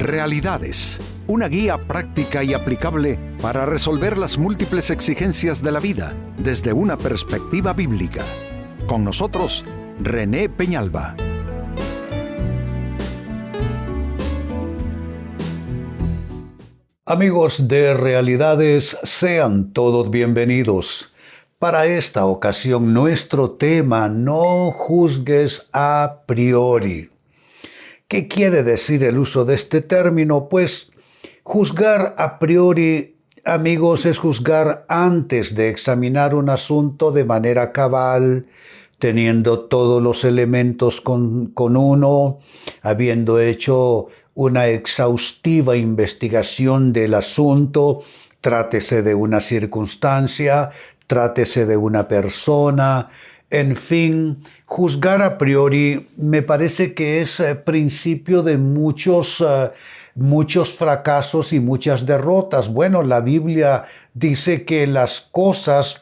Realidades, una guía práctica y aplicable para resolver las múltiples exigencias de la vida desde una perspectiva bíblica. Con nosotros, René Peñalba. Amigos de Realidades, sean todos bienvenidos. Para esta ocasión, nuestro tema: no juzgues a priori. ¿Qué quiere decir el uso de este término? Pues juzgar a priori, amigos, es juzgar antes de examinar un asunto de manera cabal, teniendo todos los elementos con uno, habiendo hecho una exhaustiva investigación del asunto, trátese de una circunstancia, trátese de una persona. En fin, juzgar a priori me parece que es principio de muchos fracasos y muchas derrotas. Bueno, la Biblia dice que las cosas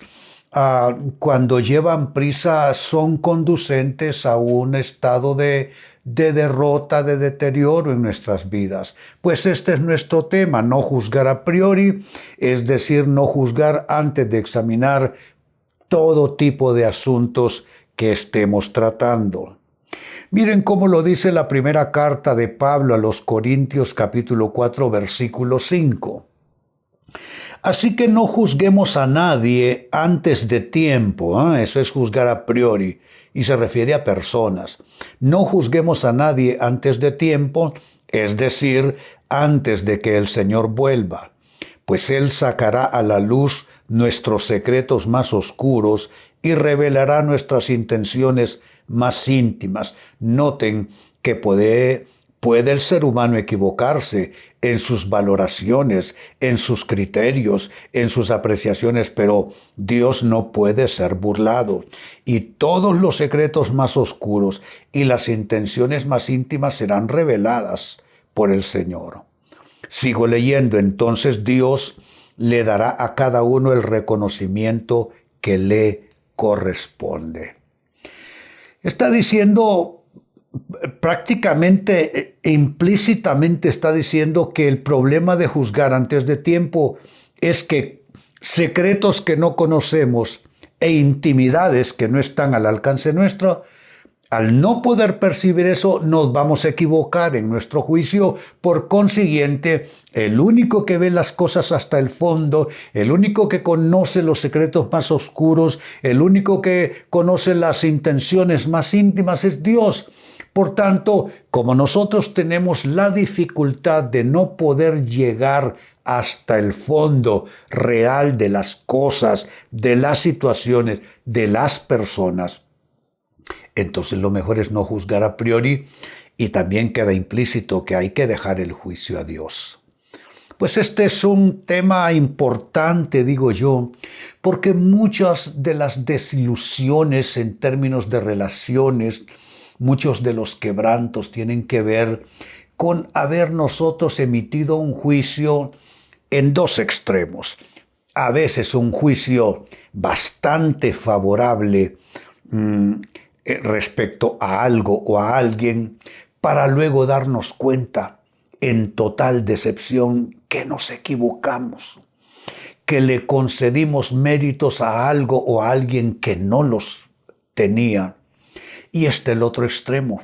cuando llevan prisa son conducentes a un estado de derrota, de deterioro en nuestras vidas. Pues este es nuestro tema: no juzgar a priori, es decir, no juzgar antes de examinar todo tipo de asuntos que estemos tratando. Miren cómo lo dice la primera carta de Pablo a los Corintios, capítulo 4, versículo 5. Así que no juzguemos a nadie antes de tiempo. Eso es juzgar a priori y se refiere a personas. No juzguemos a nadie antes de tiempo, es decir, antes de que el Señor vuelva, pues Él sacará a la luz nuestros secretos más oscuros y revelará nuestras intenciones más íntimas. Noten que puede el ser humano equivocarse en sus valoraciones, en sus criterios, en sus apreciaciones, pero Dios no puede ser burlado. Y todos los secretos más oscuros y las intenciones más íntimas serán reveladas por el Señor. Sigo leyendo: entonces Dios le dará a cada uno el reconocimiento que le corresponde. Está diciendo, prácticamente implícitamente está diciendo que el problema de juzgar antes de tiempo es que secretos que no conocemos e intimidades que no están al alcance nuestro, al no poder percibir eso, nos vamos a equivocar en nuestro juicio. Por consiguiente, el único que ve las cosas hasta el fondo, el único que conoce los secretos más oscuros, el único que conoce las intenciones más íntimas es Dios. Por tanto, como nosotros tenemos la dificultad de no poder llegar hasta el fondo real de las cosas, de las situaciones, de las personas, entonces lo mejor es no juzgar a priori, y también queda implícito que hay que dejar el juicio a Dios. Pues este es un tema importante, digo yo, porque muchas de las desilusiones en términos de relaciones, muchos de los quebrantos tienen que ver con haber nosotros emitido un juicio en dos extremos. A veces un juicio bastante favorable respecto a algo o a alguien, para luego darnos cuenta en total decepción que nos equivocamos, que le concedimos méritos a algo o a alguien que no los tenía. Y el otro extremo: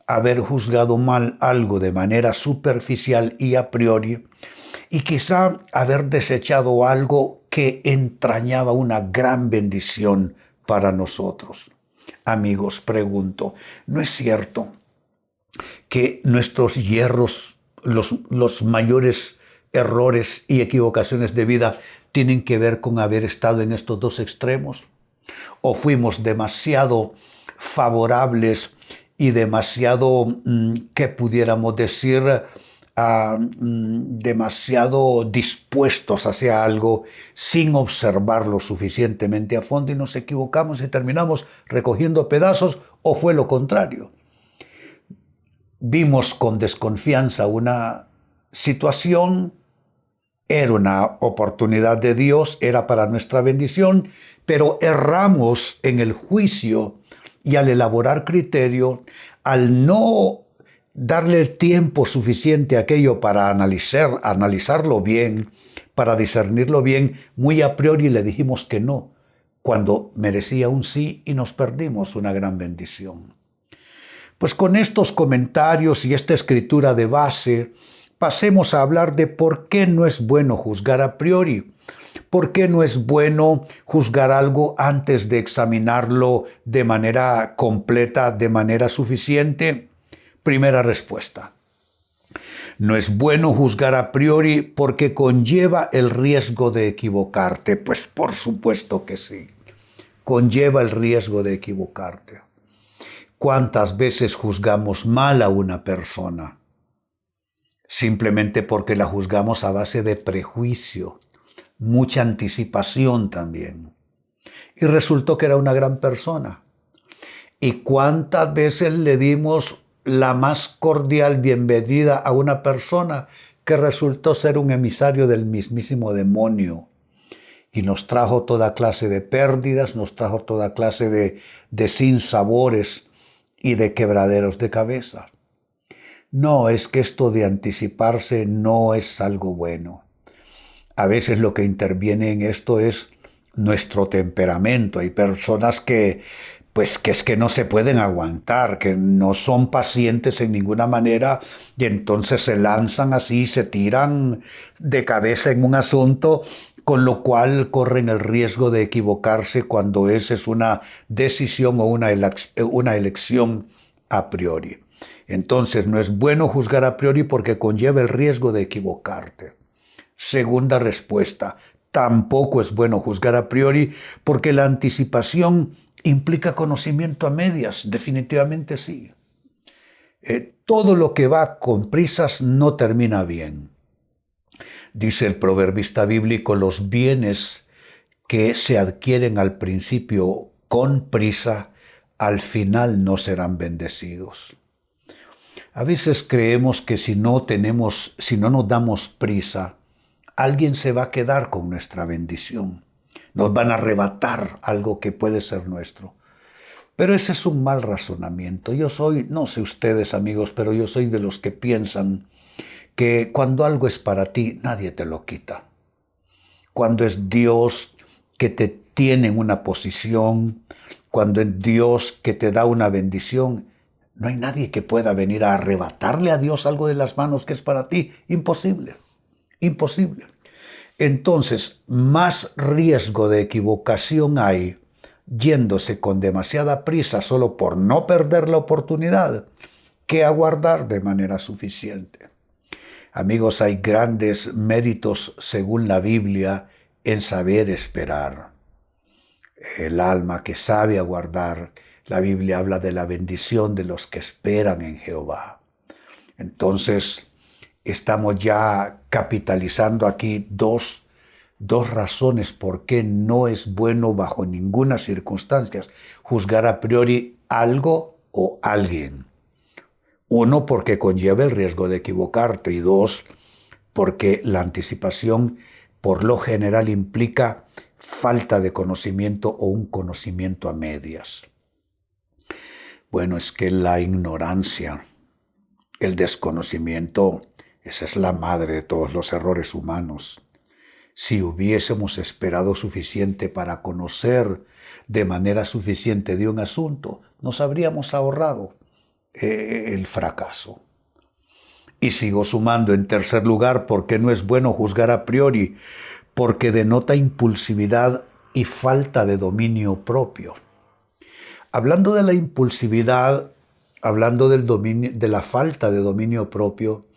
haber juzgado mal algo de manera superficial y a priori, y quizá haber desechado algo que entrañaba una gran bendición para nosotros. Amigos, pregunto, ¿no es cierto que nuestros hierros, los mayores errores y equivocaciones de vida tienen que ver con haber estado en estos dos extremos? ¿O fuimos demasiado favorables y demasiado, ¿qué pudiéramos decir?, demasiado dispuestos hacia algo sin observarlo suficientemente a fondo y nos equivocamos y terminamos recogiendo pedazos? ¿O fue lo contrario? Vimos con desconfianza una situación, era una oportunidad de Dios, era para nuestra bendición, pero erramos en el juicio y al elaborar criterio, al no darle el tiempo suficiente a aquello para analizarlo bien, para discernirlo bien, muy a priori le dijimos que no, cuando merecía un sí y nos perdimos una gran bendición. Pues con estos comentarios y esta escritura de base, pasemos a hablar de por qué no es bueno juzgar a priori. ¿Por qué no es bueno juzgar algo antes de examinarlo de manera completa, de manera suficiente? Primera respuesta. No es bueno juzgar a priori porque conlleva el riesgo de equivocarte. Pues por supuesto que sí. Conlleva el riesgo de equivocarte. ¿Cuántas veces juzgamos mal a una persona? Simplemente porque la juzgamos a base de prejuicio, mucha anticipación también. Y resultó que era una gran persona. ¿Y cuántas veces le dimos la más cordial bienvenida a una persona que resultó ser un emisario del mismísimo demonio? Y nos trajo toda clase de pérdidas, nos trajo toda clase de sinsabores y de quebraderos de cabeza. No, es que esto de anticiparse no es algo bueno. A veces lo que interviene en esto es nuestro temperamento. Hay personas que es que no se pueden aguantar, que no son pacientes en ninguna manera y entonces se lanzan así, se tiran de cabeza en un asunto, con lo cual corren el riesgo de equivocarse cuando esa es una decisión o una elección a priori. Entonces no es bueno juzgar a priori porque conlleva el riesgo de equivocarte. Segunda respuesta, tampoco es bueno juzgar a priori porque la anticipación implica conocimiento a medias, definitivamente sí. Todo lo que va con prisas no termina bien. Dice el proverbista bíblico, los bienes que se adquieren al principio con prisa, al final no serán bendecidos. A veces creemos que si no nos damos prisa, alguien se va a quedar con nuestra bendición. Nos van a arrebatar algo que puede ser nuestro. Pero ese es un mal razonamiento. No sé ustedes amigos, pero yo soy de los que piensan que cuando algo es para ti, nadie te lo quita. Cuando es Dios que te tiene en una posición, cuando es Dios que te da una bendición, no hay nadie que pueda venir a arrebatarle a Dios algo de las manos que es para ti. Imposible, imposible. Entonces, más riesgo de equivocación hay yéndose con demasiada prisa solo por no perder la oportunidad que aguardar de manera suficiente. Amigos, hay grandes méritos según la Biblia en saber esperar. El alma que sabe aguardar, la Biblia habla de la bendición de los que esperan en Jehová. Entonces, estamos ya capitalizando aquí dos razones por qué no es bueno bajo ninguna circunstancia juzgar a priori algo o alguien. Uno, porque conlleva el riesgo de equivocarte, y dos, porque la anticipación por lo general implica falta de conocimiento o un conocimiento a medias. Bueno, es que la ignorancia, el desconocimiento, esa es la madre de todos los errores humanos. Si hubiésemos esperado suficiente para conocer de manera suficiente de un asunto, nos habríamos ahorrado el fracaso. Y sigo sumando en tercer lugar, porque no es bueno juzgar a priori, porque denota impulsividad y falta de dominio propio. Hablando de la impulsividad, hablando de la falta de dominio propio,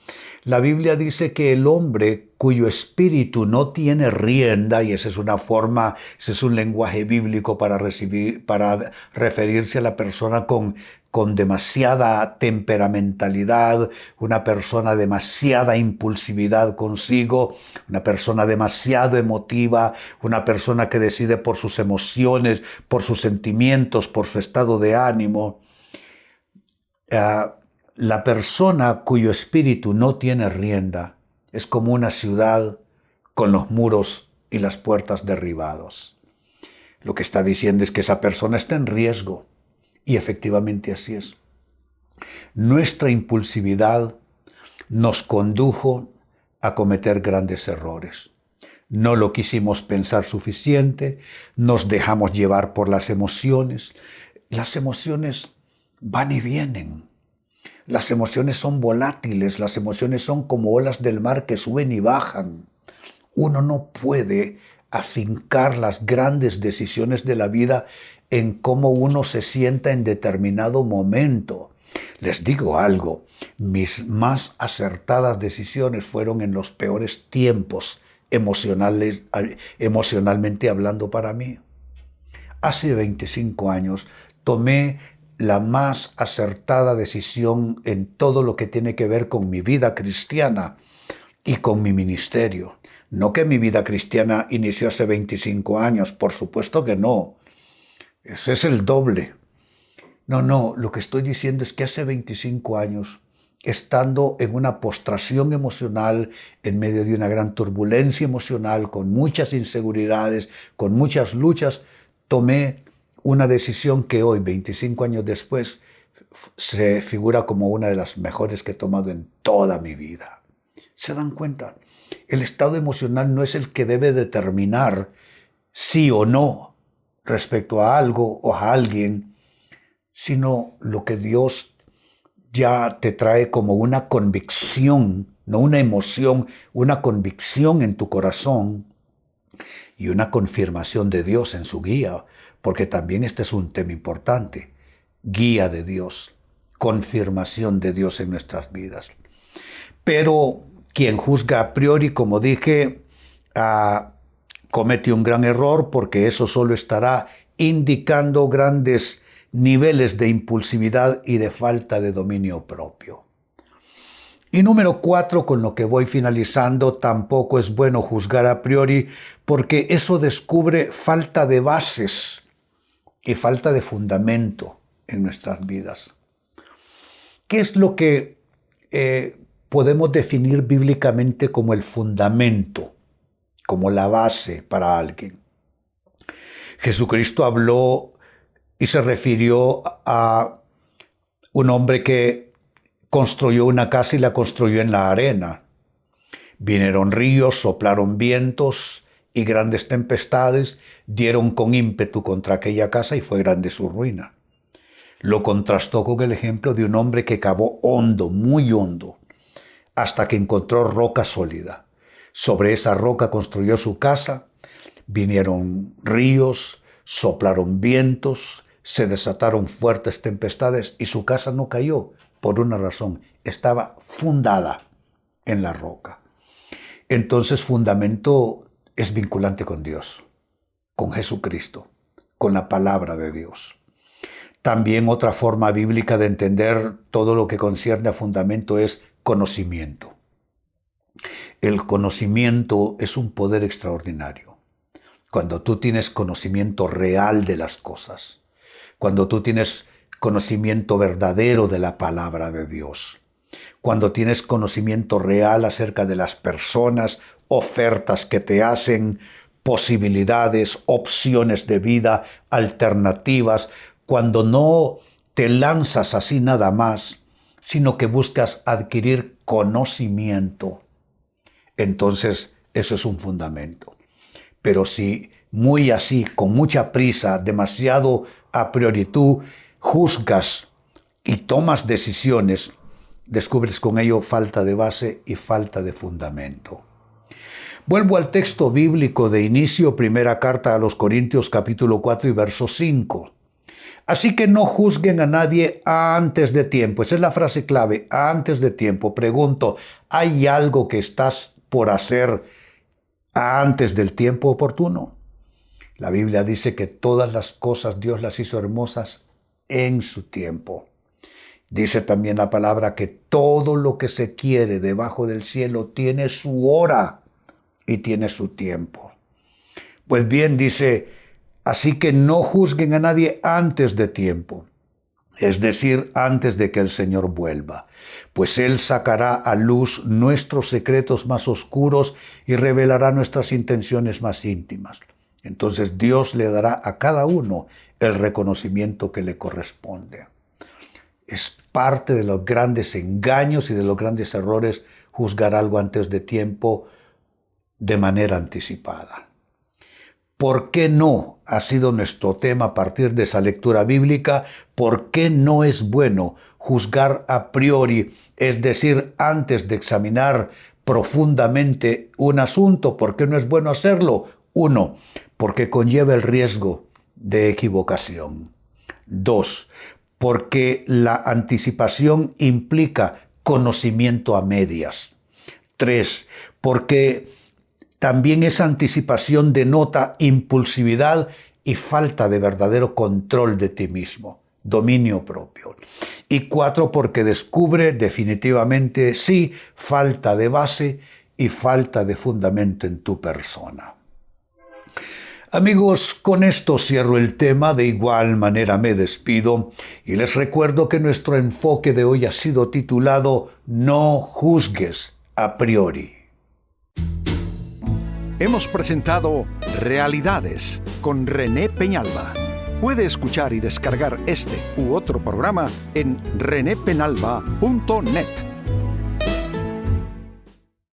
la Biblia dice que el hombre cuyo espíritu no tiene rienda, y esa es una forma, ese es un lenguaje bíblico para referirse a la persona con demasiada temperamentalidad, una persona demasiada impulsividad consigo, una persona demasiado emotiva, una persona que decide por sus emociones, por sus sentimientos, por su estado de ánimo. La persona cuyo espíritu no tiene rienda es como una ciudad con los muros y las puertas derribados. Lo que está diciendo es que esa persona está en riesgo, y efectivamente así es. Nuestra impulsividad nos condujo a cometer grandes errores. No lo quisimos pensar suficiente, nos dejamos llevar por las emociones. Las emociones van y vienen. Las emociones son volátiles, las emociones son como olas del mar que suben y bajan. Uno no puede afincar las grandes decisiones de la vida en cómo uno se sienta en determinado momento. Les digo algo, mis más acertadas decisiones fueron en los peores tiempos emocionalmente hablando para mí. Hace 25 años tomé la más acertada decisión en todo lo que tiene que ver con mi vida cristiana y con mi ministerio. No que mi vida cristiana inició hace 25 años, por supuesto que no. Ese es el doble. No, lo que estoy diciendo es que hace 25 años, estando en una postración emocional, en medio de una gran turbulencia emocional, con muchas inseguridades, con muchas luchas, tomé una decisión que hoy, 25 años después, se figura como una de las mejores que he tomado en toda mi vida. ¿Se dan cuenta? El estado emocional no es el que debe determinar sí o no respecto a algo o a alguien, sino lo que Dios ya te trae como una convicción, no una emoción, una convicción en tu corazón y una confirmación de Dios en su guía, porque también este es un tema importante. Guía de Dios, confirmación de Dios en nuestras vidas. Pero quien juzga a priori, como dije, comete un gran error, porque eso solo estará indicando grandes niveles de impulsividad y de falta de dominio propio. Y número 4, con lo que voy finalizando, tampoco es bueno juzgar a priori, porque eso descubre falta de bases y falta de fundamento en nuestras vidas. ¿Qué es lo que podemos definir bíblicamente como el fundamento, como la base para alguien? Jesucristo habló y se refirió a un hombre que construyó una casa y la construyó en la arena. Vinieron ríos, soplaron vientos y grandes tempestades dieron con ímpetu contra aquella casa y fue grande su ruina. Lo contrastó con el ejemplo de un hombre que cavó hondo, muy hondo, hasta que encontró roca sólida. Sobre esa roca construyó su casa, vinieron ríos, soplaron vientos, se desataron fuertes tempestades y su casa no cayó por una razón, estaba fundada en la roca. Entonces, fundamento es vinculante con Dios, con Jesucristo, con la palabra de Dios. También otra forma bíblica de entender todo lo que concierne a fundamento es conocimiento. El conocimiento es un poder extraordinario. Cuando tú tienes conocimiento real de las cosas, cuando tú tienes conocimiento verdadero de la palabra de Dios, cuando tienes conocimiento real acerca de las personas, ofertas que te hacen, posibilidades, opciones de vida, alternativas, cuando no te lanzas así nada más, sino que buscas adquirir conocimiento, entonces eso es un fundamento. Pero si muy así, con mucha prisa, demasiado a priori tú juzgas y tomas decisiones, descubres con ello falta de base y falta de fundamento. Vuelvo al texto bíblico de inicio, primera carta a los Corintios capítulo 4 y verso 5. Así que no juzguen a nadie antes de tiempo. Esa es la frase clave, antes de tiempo. Pregunto, ¿hay algo que estás por hacer antes del tiempo oportuno? La Biblia dice que todas las cosas Dios las hizo hermosas en su tiempo. Dice también la palabra que todo lo que se quiere debajo del cielo tiene su hora y tiene su tiempo. Pues bien, dice, así que no juzguen a nadie antes de tiempo, es decir, antes de que el Señor vuelva, pues Él sacará a luz nuestros secretos más oscuros y revelará nuestras intenciones más íntimas. Entonces Dios le dará a cada uno el reconocimiento que le corresponde. Es parte de los grandes engaños y de los grandes errores juzgar algo antes de tiempo de manera anticipada. ¿Por qué no ha sido nuestro tema a partir de esa lectura bíblica? ¿Por qué no es bueno juzgar a priori, es decir, antes de examinar profundamente un asunto? ¿Por qué no es bueno hacerlo? 1, porque conlleva el riesgo de equivocación. 2, porque la anticipación implica conocimiento a medias. 3, porque también esa anticipación denota impulsividad y falta de verdadero control de ti mismo, dominio propio. Y 4, porque descubre definitivamente, sí, falta de base y falta de fundamento en tu persona. Amigos, con esto cierro el tema, de igual manera me despido y les recuerdo que nuestro enfoque de hoy ha sido titulado No juzgues a priori. Hemos presentado Realidades con René Peñalba. Puede escuchar y descargar este u otro programa en renépenalba.net.